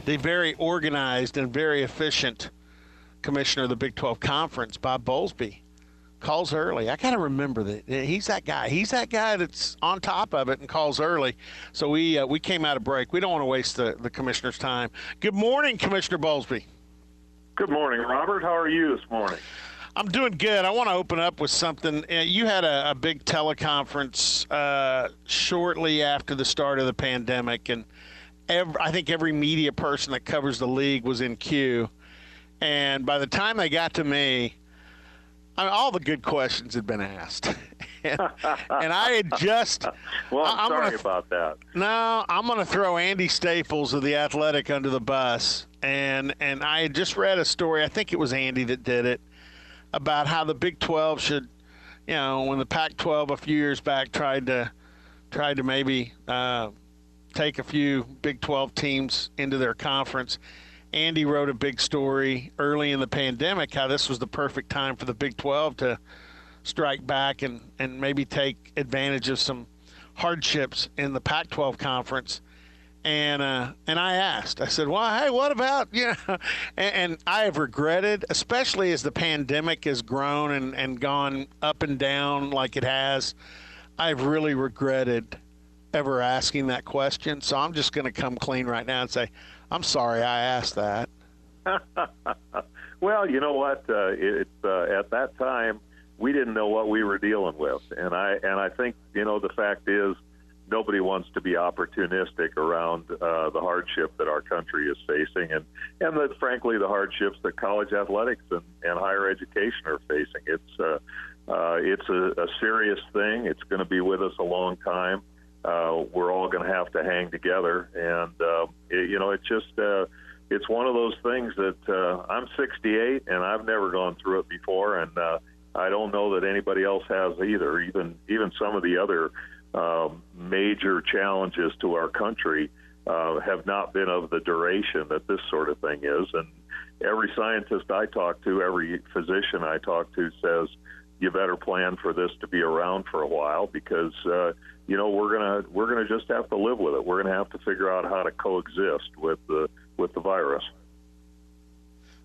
the very organized and very efficient commissioner of the Big 12 Conference, Bob Bowlsby, calls early. I got to remember that he's that guy. He's that guy that's on top of it and calls early. So we came out of break. We don't want to waste the commissioner's time. Good morning, Commissioner Bowlsby. Good morning, Robert. How are you this morning? I'm doing good. I want to open up with something. You had a big teleconference shortly after the start of the pandemic, and I think every media person that covers the league was in queue. And by the time they got to me, all the good questions had been asked. and I had just... Well, I'm sorry about that. No, I'm going to throw Andy Staples of The Athletic under the bus. And I had just read a story, I think it was Andy that did it, about how the Big 12 should, when the Pac-12 a few years back tried to maybe take a few Big 12 teams into their conference. Andy wrote a big story early in the pandemic how this was the perfect time for the Big 12 to strike back and maybe take advantage of some hardships in the Pac-12 conference. And I asked, I said, well, hey, what about, and I have regretted, especially as the pandemic has grown and gone up and down like it has, I've really regretted ever asking that question. So I'm just going to come clean right now and say, I'm sorry I asked that. Well, you know what? At that time, we didn't know what we were dealing with. And I think, the fact is, nobody wants to be opportunistic around the hardship that our country is facing, and that, frankly, the hardships that college athletics and higher education are facing. It's a serious thing. It's going to be with us a long time. We're all going to have to hang together, and it's one of those things that I'm 68 and I've never gone through it before, and I don't know that anybody else has either. Even some of the other major challenges to our country have not been of the duration that this sort of thing is. And every scientist I talk to, every physician I talk to says, you better plan for this to be around for a while because, we're gonna just have to live with it. We're gonna have to figure out how to coexist with the virus.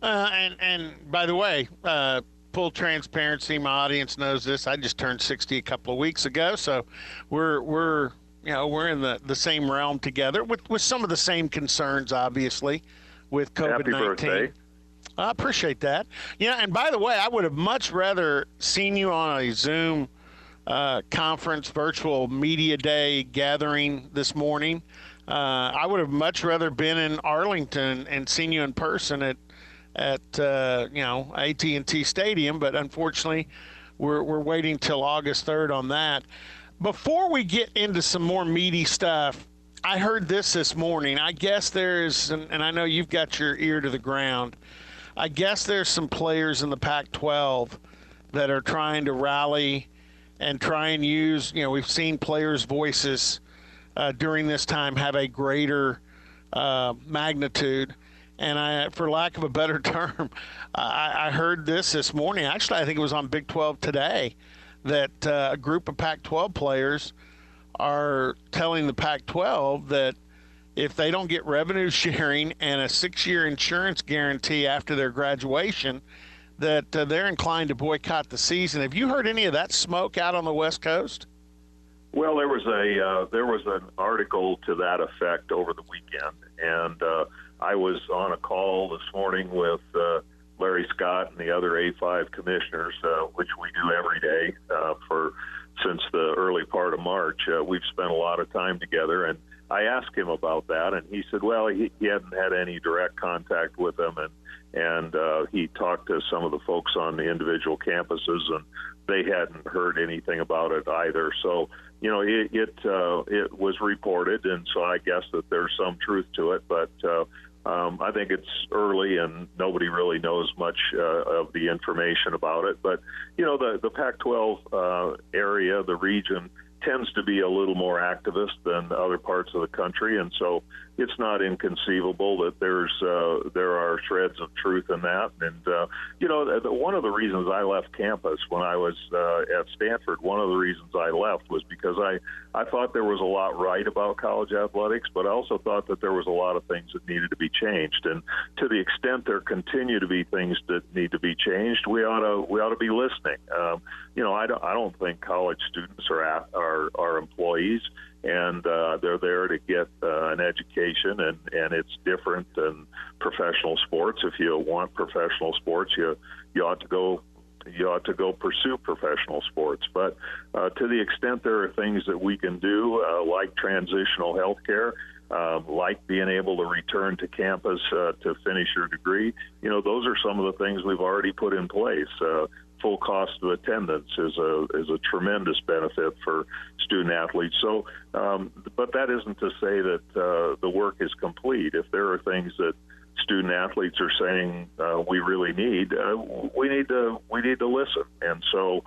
And by the way, full transparency, my audience knows this. I just turned 60 a couple of weeks ago, so we're in the same realm together with some of the same concerns, obviously, with COVID-19. Happy birthday. I appreciate that. And by the way, I would have much rather seen you on a Zoom conference, virtual media day gathering this morning. I would have much rather been in Arlington and seen you in person at AT&T Stadium, but unfortunately we're waiting till August 3rd on that. Before we get into some more meaty stuff, I heard this morning. I guess there's, and I know you've got your ear to the ground, I guess there's some players in the Pac-12 that are trying to rally and try and use, we've seen players' voices during this time have a greater magnitude. And for lack of a better term, I heard this morning. Actually, I think it was on Big 12 today that a group of Pac-12 players are telling the Pac-12 that if they don't get revenue sharing and a 6-year insurance guarantee after their graduation, that they're inclined to boycott the season. Have you heard any of that smoke out on the West Coast? Well, there was an article to that effect over the weekend, and I was on a call this morning with Larry Scott and the other A5 commissioners, which we do every day since the early part of March. We've spent a lot of time together, and I asked him about that, and he said, well, he hadn't had any direct contact with them, and he talked to some of the folks on the individual campuses, and they hadn't heard anything about it either. So, it was reported, and so I guess that there's some truth to it, but I think it's early and nobody really knows much of the information about it. But, the Pac-12 area, the region, tends to be a little more activist than other parts of the country. And so it's not inconceivable that there are shreds of truth in that. And one of the reasons I left campus when I was at Stanford, one of the reasons I left was because I thought there was a lot right about college athletics, but I also thought that there was a lot of things that needed to be changed. And to the extent there continue to be things that need to be changed, we ought to be listening. I don't think college students are employees, and they're there to get an education, and it's different than professional sports. If you want professional sports, you ought to go pursue professional sports. But to the extent there are things that we can do, like transitional health care, like being able to return to campus to finish your degree, those are some of the things we've already put in place. Full cost of attendance is a tremendous benefit for student athletes. So, but that isn't to say that the work is complete. If there are things that student athletes are saying we really need, we need to listen. And so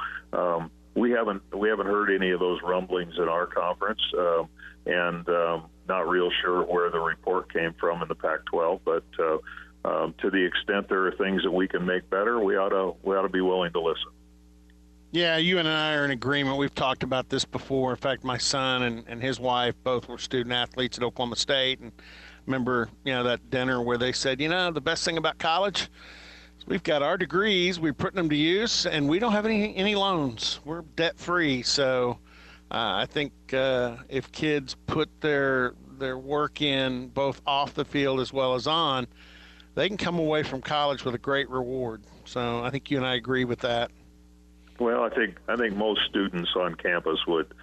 we haven't heard any of those rumblings in our conference, and not real sure where the report came from in the Pac-12, but. To the extent there are things that we can make better, we ought to be willing to listen. Yeah, you and I are in agreement. We've talked about this before. In fact, my son and his wife both were student athletes at Oklahoma State, and remember, that dinner where they said, the best thing about college is we've got our degrees, we're putting them to use, and we don't have any loans. We're debt free. So I think if kids put their work in both off the field as well as on, they can come away from college with a great reward. So I think you and I agree with that. Well, I think most students on campus would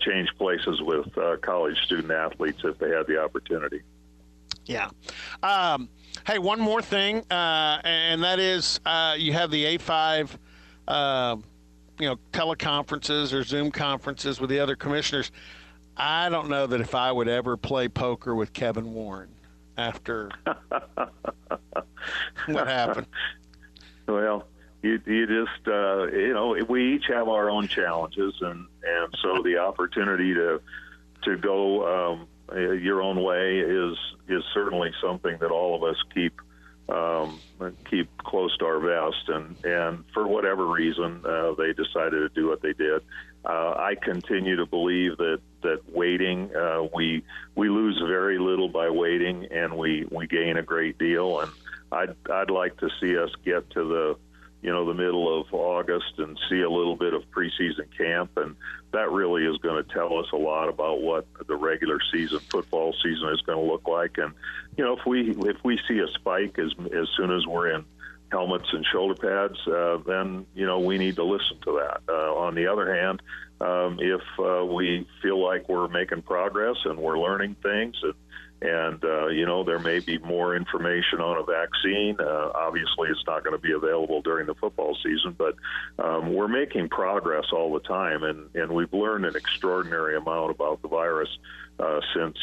change places with college student athletes if they had the opportunity. Yeah. Hey, one more thing, and that is you have the A5, teleconferences or Zoom conferences with the other commissioners. I don't know that if I would ever play poker with Kevin Warren after what happened. Well, you just we each have our own challenges, and so the opportunity to go your own way is certainly something that all of us keep close to our vest, and for whatever reason they decided to do what they did. I continue to believe that waiting, we lose very little by waiting, and we gain a great deal. And I'd like to see us get to the middle of August and see a little bit of preseason camp, and that really is going to tell us a lot about what the regular season, football season, is going to look like. And if we see a spike as soon as we're in helmets and shoulder pads, then we need to listen to that. On the other hand, if we feel like we're making progress and we're learning things, and there may be more information on a vaccine. Obviously, it's not going to be available during the football season, but we're making progress all the time, and we've learned an extraordinary amount about the virus since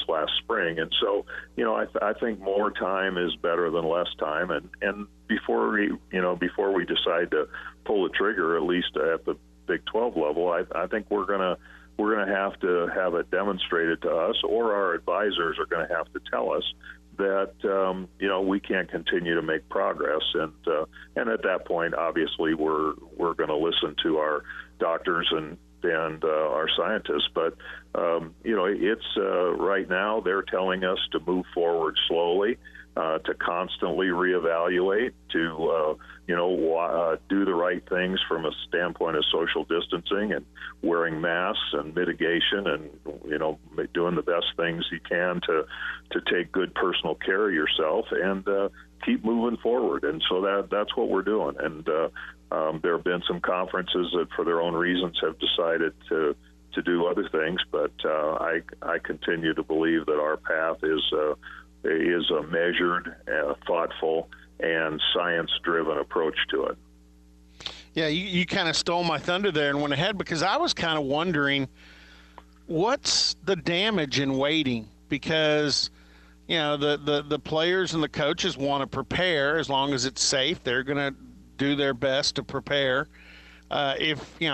last spring. And so, I think more time is better than less time. And before we decide to pull the trigger, at least at the Big 12 level, I think we're going to have to have it demonstrated to us, or our advisors are going to have to tell us that we can't continue to make progress. And at that point, obviously, we're going to listen to our doctors and our scientists. But it's right now they're telling us to move forward slowly, to constantly reevaluate, to do the right things from a standpoint of social distancing and wearing masks and mitigation, and doing the best things you can to take good personal care of yourself and keep moving forward. And so that's what we're doing. And there have been some conferences that, for their own reasons, have decided to do other things, but I continue to believe that our path is a measured, thoughtful, and science-driven approach to it. Yeah, you kind of stole my thunder there and went ahead, because I was kind of wondering what's the damage in waiting, because the players and the coaches want to prepare as long as it's safe. They're going to do their best to prepare. I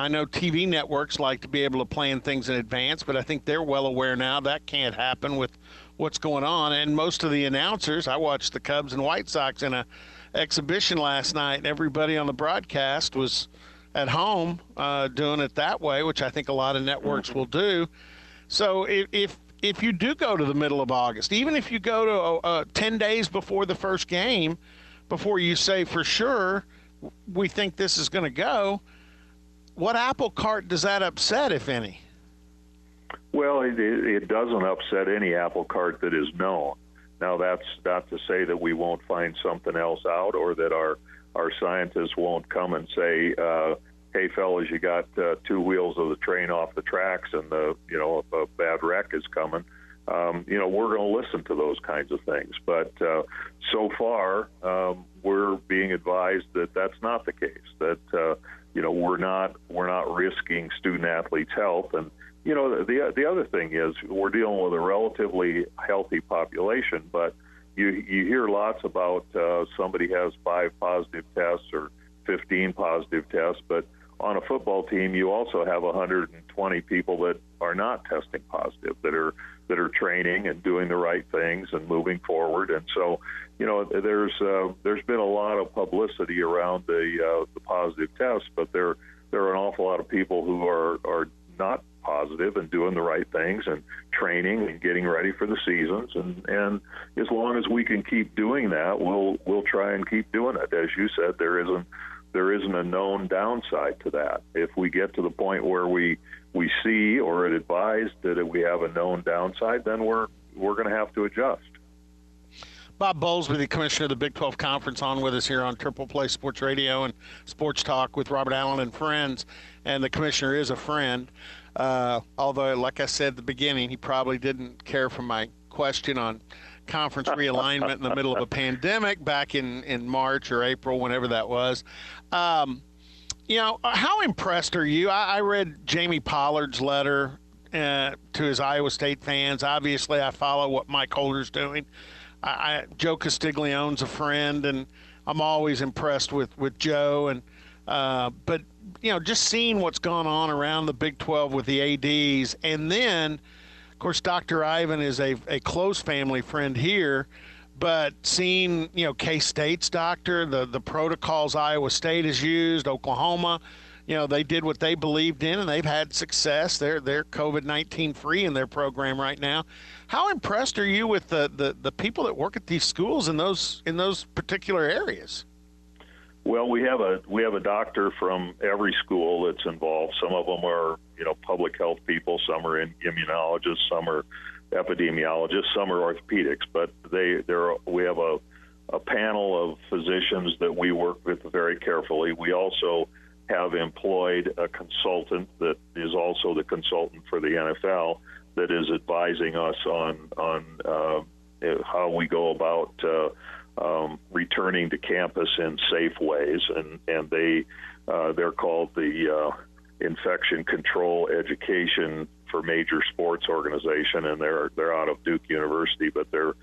know TV networks like to be able to plan things in advance, but I think they're well aware now that can't happen with what's going on. And most of the announcers, I watched the Cubs and White Sox in a exhibition last night, and everybody on the broadcast was at home doing it that way, which I think a lot of networks will do. So if you do go to the middle of August, even if you go to 10 days before the first game, before you say for sure we think this is going to go, what apple cart does that upset, if any? Well, it doesn't upset any apple cart that is known. Now, that's not to say that we won't find something else out, or that our scientists won't come and say, hey, fellas, you got two wheels of the train off the tracks and a bad wreck is coming. We're going to listen to those kinds of things. But so far, we're being advised that that's not the case, that, we're not risking student athletes' health. And, the other thing is we're dealing with a relatively healthy population, but you hear lots about somebody has 5 positive tests or 15 positive tests, but on a football team, you also have 120 people that are not testing positive, that are training and doing the right things and moving forward. And so, there's been a lot of publicity around the positive tests, but there are an awful lot of people who are not positive and doing the right things and training and getting ready for the seasons. And as long as we can keep doing that, we'll try and keep doing it. As you said, there isn't a known downside to that. If we get to the point where we see or are advised that we have a known downside, then we're going to have to adjust. Bob Bowlsby, the commissioner of the Big 12 Conference, on with us here on Triple Play Sports Radio and Sports Talk with Robert Allen and friends. And the commissioner is a friend, although, like I said at the beginning, he probably didn't care for my question on conference realignment in the middle of a pandemic back in March or April, whenever that was. How impressed are you? I read Jamie Pollard's letter to his Iowa State fans. Obviously, I follow what Mike Holder's doing. Joe Castiglione's a friend, and I'm always impressed with Joe. And but just seeing what's gone on around the Big 12 with the ADs, and then, of course, Dr. Ivan is a close family friend here. But seeing, K-State's doctor, the protocols Iowa State has used, Oklahoma, they did what they believed in, and they've had success. They're COVID-19 free in their program right now. How impressed are you with the people that work at these schools in those particular areas? Well, we have a doctor from every school that's involved. Some of them are, public health people. Some are immunologists. Some are epidemiologists. Some are orthopedics. But we have a panel of physicians that we work with very carefully. We also have employed a consultant that is also the consultant for the NFL that is advising us on how we go about returning to campus in safe ways, and they're called the Infection Control Education for Major Sports Organization, and they're out of Duke University, but their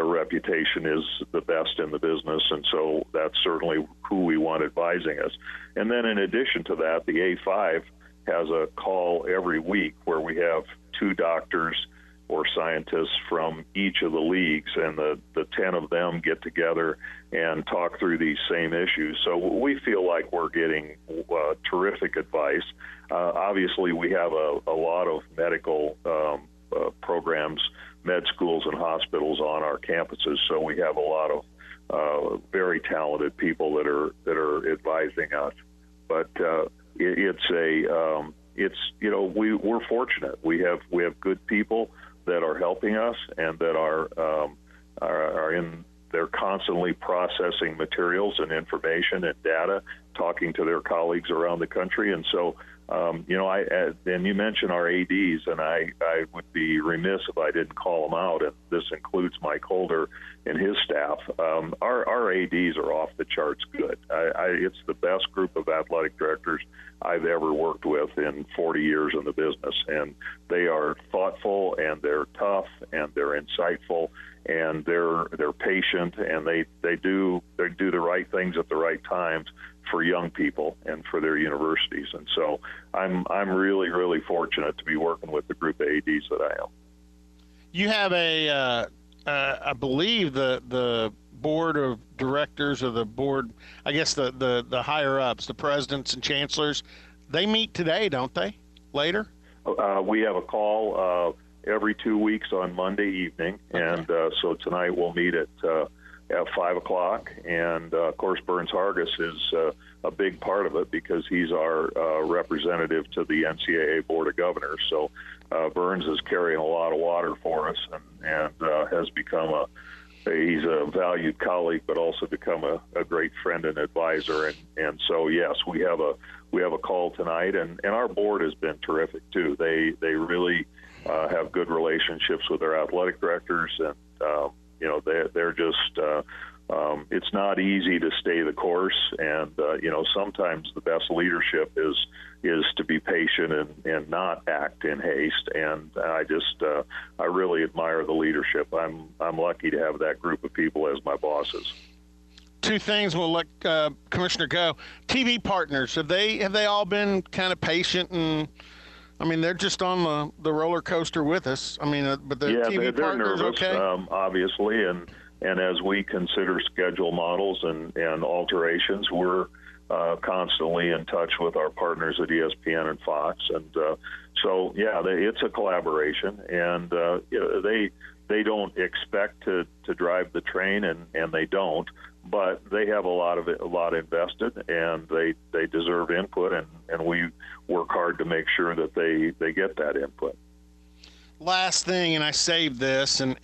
reputation is the best in the business, and so that's certainly who we want advising us. And then in addition to that, the A5 has a call every week where we have 2 doctors or scientists from each of the leagues, and the 10 of them get together and talk through these same issues. So we feel like we're getting terrific advice. Obviously, we have a lot of medical programs, med schools and hospitals on our campuses, so we have a lot of very talented people that are advising us. But we're fortunate. We have good people that are helping us and that they're constantly processing materials and information and data, talking to their colleagues around the country. And so, and you mentioned our ADs, and I would be remiss if I didn't call them out, and this includes Mike Holder and his staff. Our ADs are off the charts good. It's the best group of athletic directors I've ever worked with in 40 years in the business, and they are thoughtful, and they're tough, and they're insightful, and they're patient, and they do the right things at the right times for young people and for their universities. And so I'm really, really fortunate to be working with the group of ADs that I am. You have I believe the board of directors, or the board, I guess the higher ups, the presidents and chancellors, they meet today, don't they? Later? We have a call every 2 weeks on Monday evening, and so tonight we'll meet at 5 o'clock. And of course, Burns Hargis is a big part of it because he's our representative to the NCAA Board of Governors. So Burns is carrying a lot of water for us, and has become he's a valued colleague, but also become a great friend and advisor. And so, yes, we have a call tonight, and our board has been terrific too. They really have good relationships with their athletic directors, and they're just it's not easy to stay the course, and sometimes the best leadership is to be patient and not act in haste. And I really admire the leadership. I'm lucky to have that group of people as my bosses. Two things, we'll let Commissioner go. TV partners, have they all been kind of patient? And I mean, they're just on the roller coaster with us. I mean, but the TV they're partners, nervous, okay? Obviously, and as we consider schedule models and alterations, we're constantly in touch with our partners at ESPN and Fox, and it's a collaboration, and they don't expect to drive the train, and they don't, but they have a lot invested, and they deserve input, and we work hard to make sure that they get that input. Last thing, and I saved this, and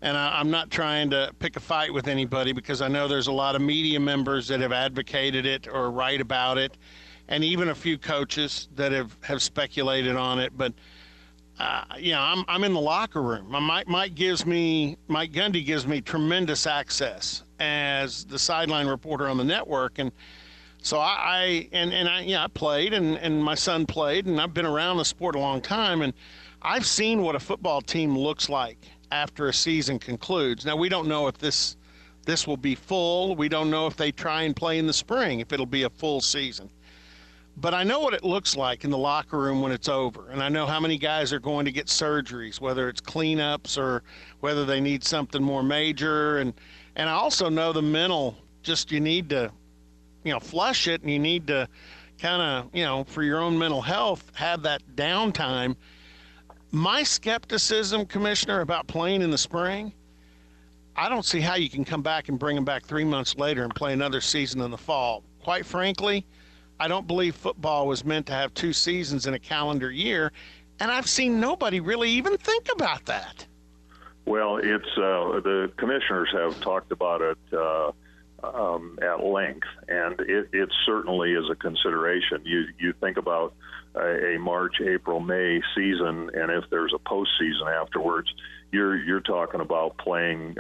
I'm not trying to pick a fight with anybody, because I know there's a lot of media members that have advocated it or write about it, and even a few coaches that have speculated on it. But I'm in the locker room. Mike Gundy gives me tremendous access as the sideline reporter on the network, and so I played, and my son played, and I've been around the sport a long time, and I've seen what a football team looks like after a season concludes. Now, we don't know if this will be full. We don't know if they try and play in the spring, if it'll be a full season. But I know what it looks like in the locker room when it's over. And I know how many guys are going to get surgeries, whether it's cleanups or whether they need something more major. And I also know the mental, just you need to, flush it, and you need to kind of, for your own mental health, have that downtime. My skepticism, Commissioner, about playing in the spring, I don't see how you can come back and bring them back 3 months later and play another season in the fall. Quite frankly, I don't believe football was meant to have 2 seasons in a calendar year, and I've seen nobody really even think about that. Well, it's the commissioners have talked about it at length, and it certainly is a consideration. You think about a March, April, May season, and if there's a postseason afterwards, you're talking about playing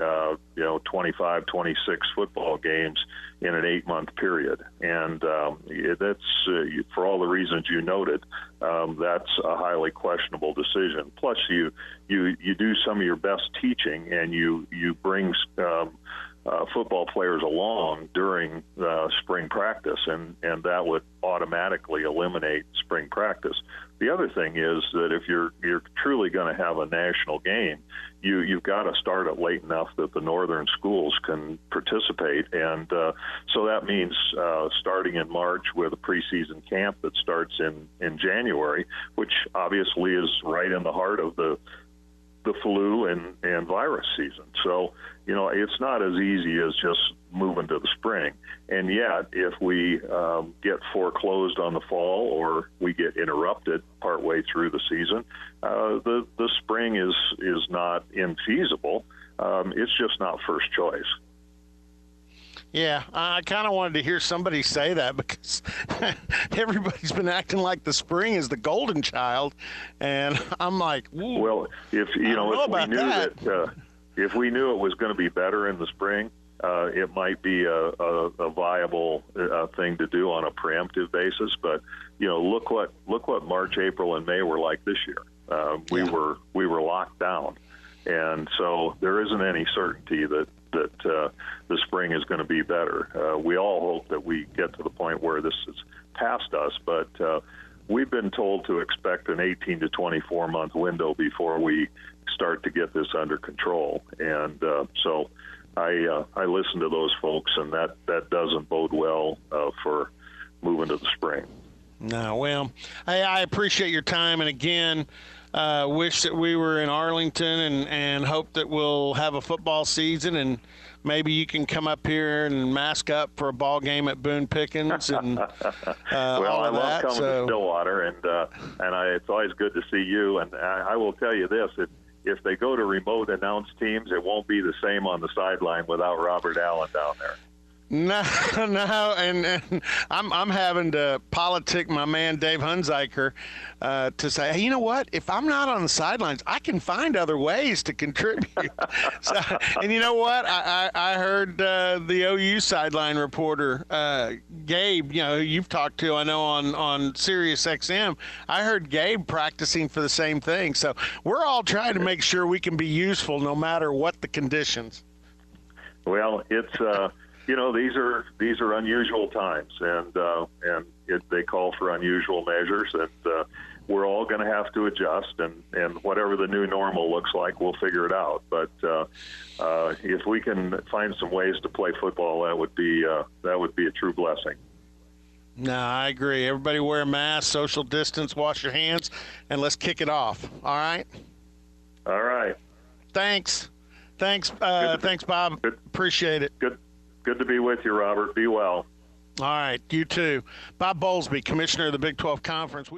25, 26 football games in an 8-month period, and that's for all the reasons you noted. That's a highly questionable decision. Plus, you do some of your best teaching, and you bring football players along during spring practice, and that would automatically eliminate spring practice. The other thing is that if you're truly going to have a national game, you've got to start it late enough that the northern schools can participate, and so that means starting in March with a preseason camp that starts in January, which obviously is right in the heart of the flu and virus season. So, it's not as easy as just moving to the spring. And yet, if we get foreclosed on the fall, or we get interrupted partway through the season, the spring is not infeasible. It's just not first choice. Yeah, I kind of wanted to hear somebody say that, because everybody's been acting like the spring is the golden child, and I'm like, ooh, well, if we knew it was going to be better in the spring, it might be a viable thing to do on a preemptive basis. But look what March, April, and May were like this year. We were locked down, And so there isn't any certainty that the spring is going to be better. We all hope that we get to the point where this is past us, but we've been told to expect an 18 to 24 month window before we start to get this under control. And so I listen to those folks, and that doesn't bode well for moving to the spring. No, well, I appreciate your time, and again, wish that we were in Arlington, and hope that we'll have a football season, and maybe you can come up here and mask up for a ball game at Boone Pickens and well, all of I love that. coming to Stillwater, and it's always good to see you. And I will tell you this: if they go to remote announced teams, it won't be the same on the sideline without Robert Allen down there. No, and I'm having to politic my man Dave Hunziker to say, hey, you know what? If I'm not on the sidelines, I can find other ways to contribute. And you know what? I heard the OU sideline reporter Gabe, who you've talked to, I know on Sirius XM. I heard Gabe practicing for the same thing. So we're all trying to make sure we can be useful no matter what the conditions. Well, it's. These are unusual times, and they call for unusual measures, and we're all going to have to adjust, and whatever the new normal looks like, we'll figure it out. But if we can find some ways to play football, that would be a true blessing. No, I agree. Everybody wear a mask, social distance, wash your hands, and let's kick it off. All right? All right. Thanks, Bob. Good. Appreciate it. Good to be with you, Robert. Be well. All right, you too. Bob Bowlsby, Commissioner of the Big 12 Conference.